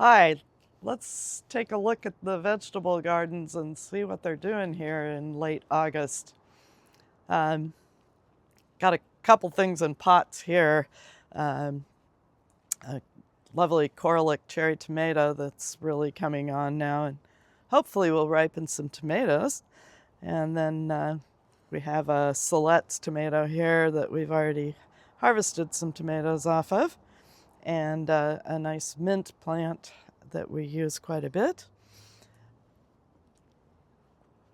Hi, let's take a look at the vegetable gardens and see what they're doing here in late August. Um, got a couple things in pots here. Um, a lovely coralic cherry tomato that's really coming on now, and hopefully will ripen some tomatoes. And then we have a Cilet's tomato here that we've already harvested some tomatoes off of, and a nice mint plant that we use quite a bit.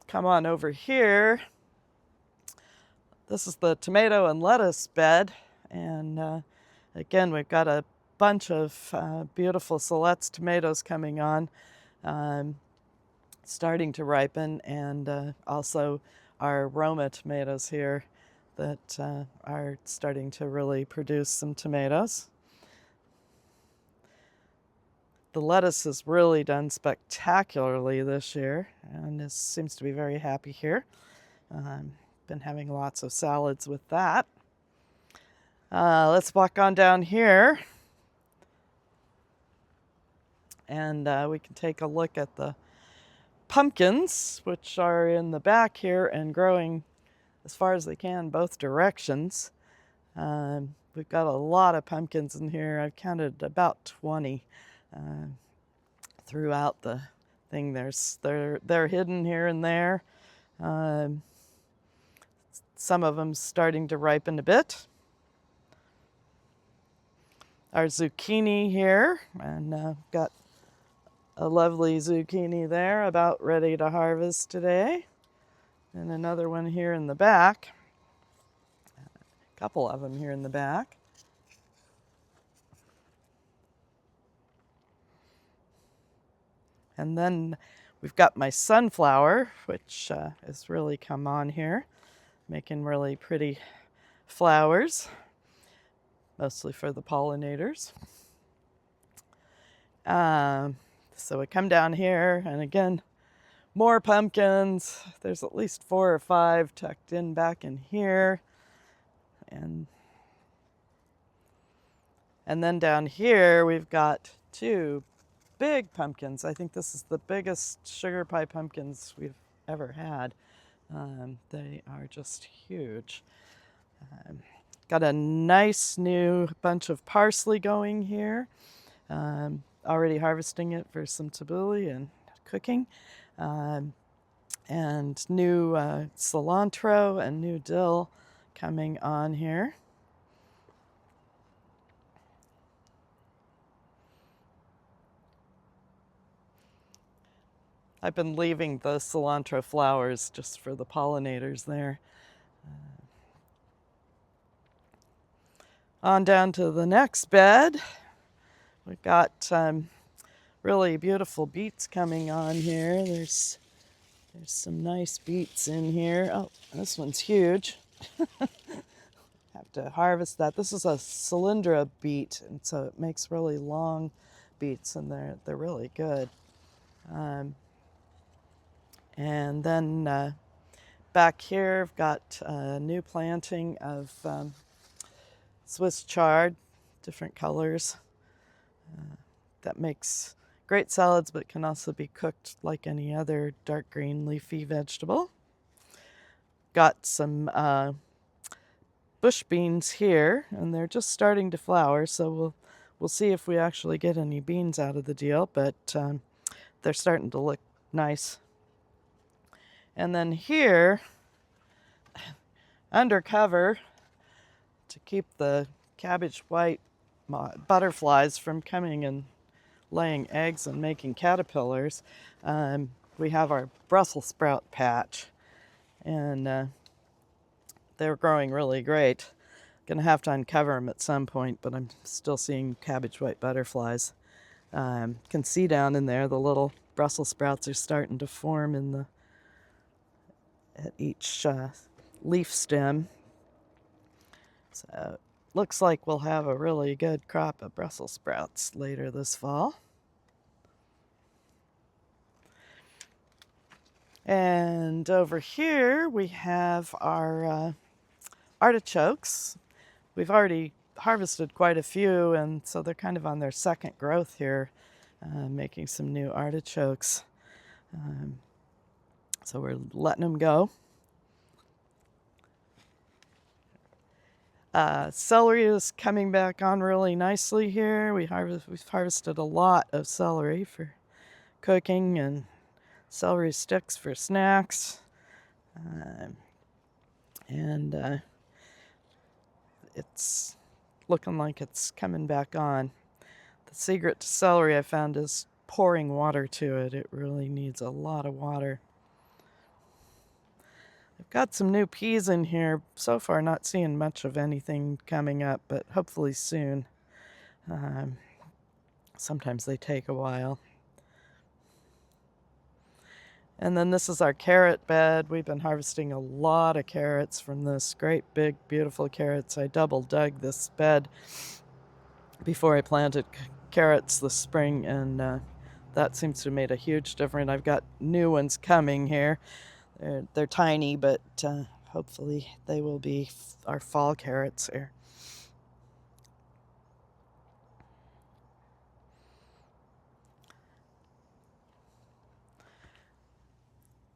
Come on over here. This is the tomato and lettuce bed, and again, we've got a bunch of beautiful Cilet's tomatoes coming on, um, starting to ripen, and also our Roma tomatoes here that are starting to really produce some tomatoes. The lettuce has really done spectacularly this year and seems to be very happy here. Been having lots of salads with that. Let's walk on down here and we can take a look at the pumpkins, which are in the back here and growing as far as they can both directions. We've got a lot of pumpkins in here. I've counted about 20 throughout the thing. They're hidden here and there. Some of them starting to ripen a bit. Our zucchini here, and got a lovely zucchini there about ready to harvest today. And another one here in the back. A couple of them here in the back. And then we've got my sunflower, which has really come on here, making really pretty flowers, mostly for the pollinators. So we come down here, and again, more pumpkins. There's at least 4 or 5 tucked in back in here. And then down here, we've got 2 big pumpkins. I think this is the biggest sugar pie pumpkins we've ever had. They are just huge. Got a nice new bunch of parsley going here. Already harvesting it for some tabbouleh and cooking. And new cilantro and new dill coming on here. I've been leaving the cilantro flowers just for the pollinators there. On down to the next bed. We've got really beautiful beets coming on here. There's some nice beets in here. Oh, this one's huge. Have to harvest that. This is a cylindra beet, and so it makes really long beets, and they're really good. And then back here, I've got a new planting of Swiss chard, different colors. That makes great salads, but can also be cooked like any other dark green leafy vegetable. Got some bush beans here, and they're just starting to flower, so we'll see if we actually get any beans out of the deal, but they're starting to look nice. And then here, under cover, to keep the cabbage white butterflies from coming and laying eggs and making caterpillars, we have our Brussels sprout patch, and they're growing really great. Gonna have to uncover them at some point, but I'm still seeing cabbage white butterflies. Can see down in there the little Brussels sprouts are starting to form at each leaf stem. So looks like we'll have a really good crop of Brussels sprouts later this fall. And over here we have our artichokes. We've already harvested quite a few, and so they're kind of on their second growth here. making some new artichokes. So we're letting them go. Celery is coming back on really nicely here. We've harvested a lot of celery for cooking and celery sticks for snacks. And it's looking like it's coming back on. The secret to celery I found is pouring water to it. It really needs a lot of water. I've got some new peas in here. So far not seeing much of anything coming up, but hopefully soon. Sometimes they take a while. And then this is our carrot bed. We've been harvesting a lot of carrots from this. Great big beautiful carrots. I double dug this bed before I planted carrots this spring, and that seems to have made a huge difference. I've got new ones coming here. They're tiny, but hopefully they will be our fall carrots here.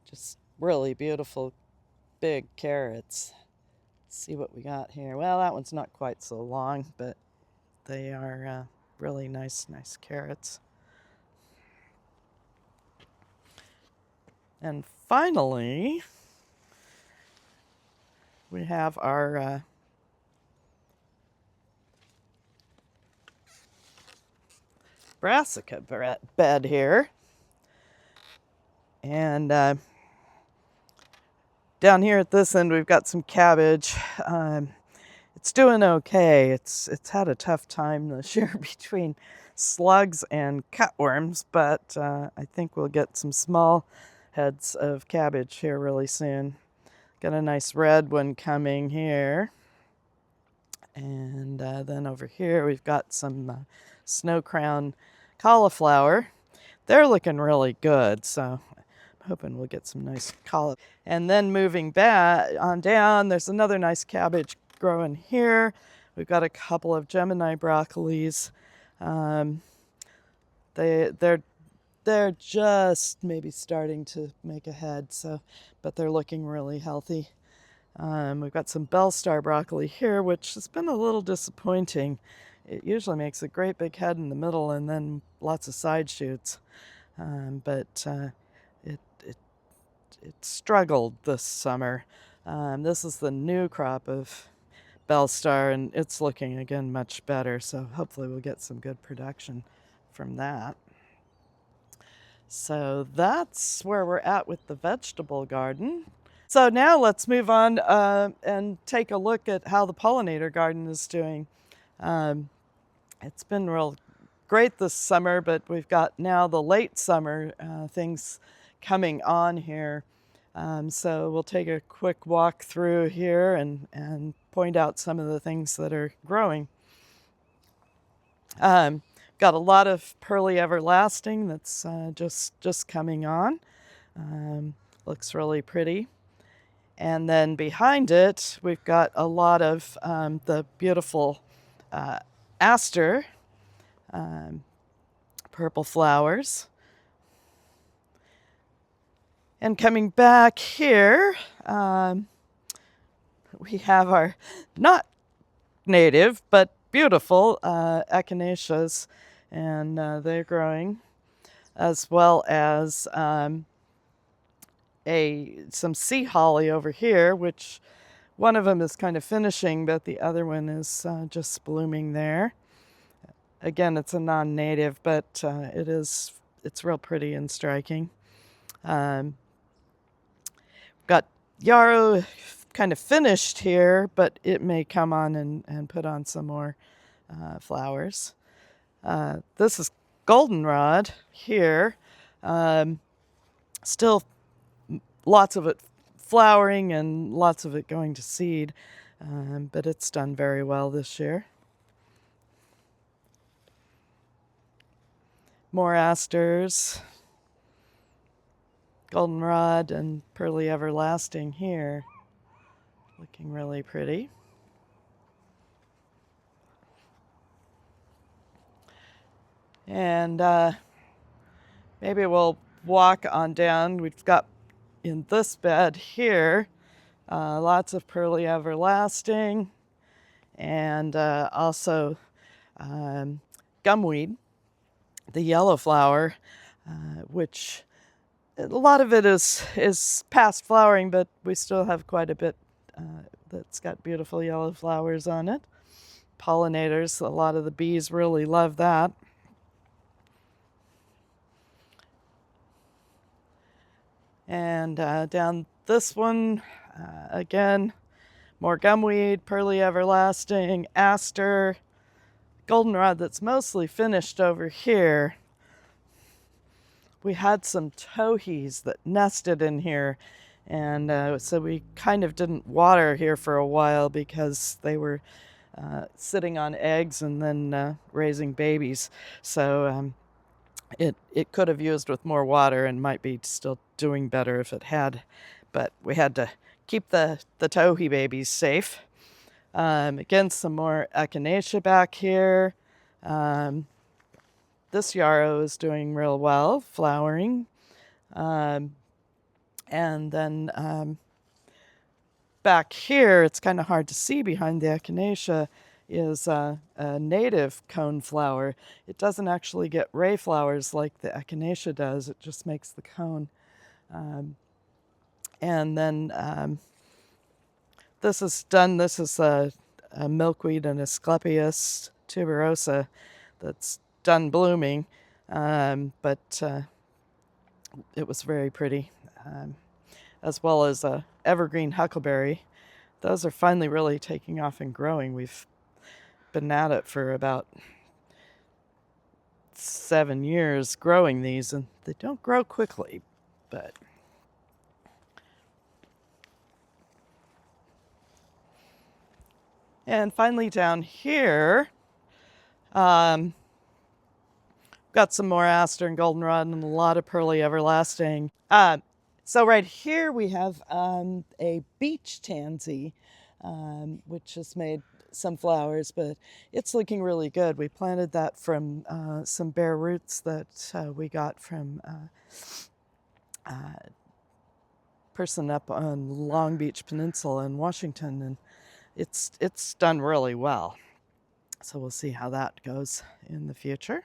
Just really beautiful big carrots. Let's see what we got here. Well, that one's not quite so long, but they are really nice carrots. And finally, we have our brassica bed here. And down here at this end, we've got some cabbage. It's doing okay. It's had a tough time this year between slugs and cutworms, but I think we'll get some small heads of cabbage here really soon. Got a nice red one coming here. And then over here we've got some snow crown cauliflower. They're looking really good, so I'm hoping we'll get some nice cauliflower. And then moving back on down, there's another nice cabbage growing here. We've got a couple of Gemini broccolis. They're just maybe starting to make a head, but they're looking really healthy. We've got some Bell Star broccoli here, which has been a little disappointing. It usually makes a great big head in the middle and then lots of side shoots. But it struggled this summer. This is the new crop of Bell Star, and it's looking again much better. So hopefully we'll get some good production from that. So that's where we're at with the vegetable garden. So now let's move on and take a look at how the pollinator garden is doing. It's been real great this summer, but we've got now the late summer things coming on here. So we'll take a quick walk through here and point out some of the things that are growing. Got a lot of pearly everlasting that's just coming on. Looks really pretty. And then behind it, we've got a lot of the beautiful aster, purple flowers. And coming back here, we have our not native, but beautiful echinacas, and they're growing, as well as some sea holly over here, which one of them is kind of finishing, but the other one is just blooming there. Again, it's a non-native, but it's real pretty and striking. Got yarrow kind of finished here, but it may come on and put on some more flowers. This is goldenrod here. Still lots of it flowering and lots of it going to seed, but it's done very well this year. More asters, goldenrod, and pearly everlasting here. Looking really pretty. And maybe we'll walk on down. We've got in this bed here lots of pearly everlasting, and also gumweed, the yellow flower, which a lot of it is past flowering, but we still have quite a bit that's got beautiful yellow flowers on it. Pollinators, a lot of the bees really love that. And down this one, again, more gumweed, pearly everlasting, aster, goldenrod that's mostly finished over here. We had some towhees that nested in here, and so we kind of didn't water here for a while because they were sitting on eggs and then raising babies. So it could have used with more water and might be still doing better if it had, but we had to keep the towhee babies safe. Again, some more echinacea back here. This yarrow is doing real well, flowering. And then back here, it's kind of hard to see behind the echinacea, is a native coneflower. It doesn't actually get ray flowers like the echinacea does. It just makes the cone. And then this is done. This is a milkweed and Asclepias tuberosa that's done blooming, but it was very pretty, as well as a evergreen huckleberry. Those are finally really taking off and growing. We've been at it for about 7 years growing these, and they don't grow quickly, but and finally down here, got some more aster and goldenrod and a lot of pearly everlasting. So right here we have a beech tansy, which has made some flowers, but it's looking really good. We planted that from some bare roots that we got from a person up on Long Beach Peninsula in Washington, and it's done really well. So we'll see how that goes in the future.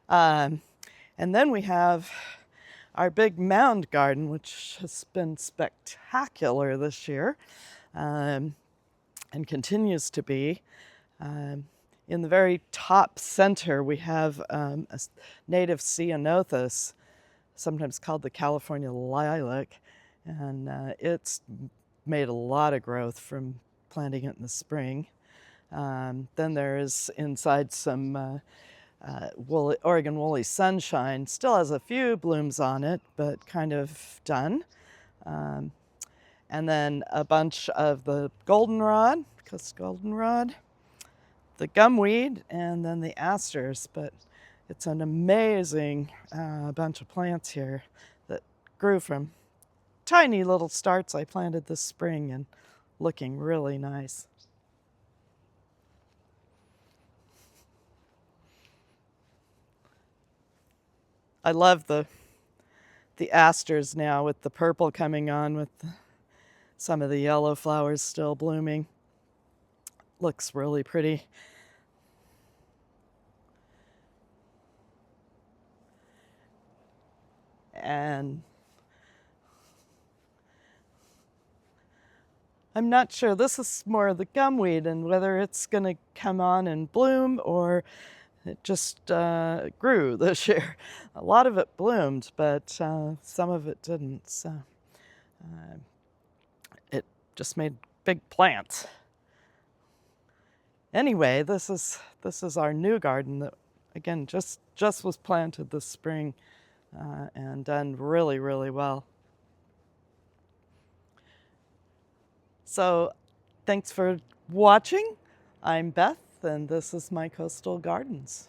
And then we have our big mound garden, which has been spectacular this year, and continues to be. In the very top center, we have a native ceanothus, sometimes called the California lilac, and it's made a lot of growth from planting it in the spring. Then there is inside some Oregon Woolly Sunshine. Still has a few blooms on it, but kind of done. And then a bunch of the goldenrod, the gumweed, and then the asters. But it's an amazing bunch of plants here that grew from tiny little starts I planted this spring and looking really nice. I love the asters now with the purple coming on, with some of the yellow flowers still blooming. Looks really pretty. And I'm not sure, this is more of the gumweed and whether it's going to come on and bloom or it just grew this year. A lot of it bloomed, but some of it didn't. So it just made big plants. Anyway, this is our new garden that, again, just was planted this spring and done really, really well. So thanks for watching. I'm Beth, and this is my coastal gardens.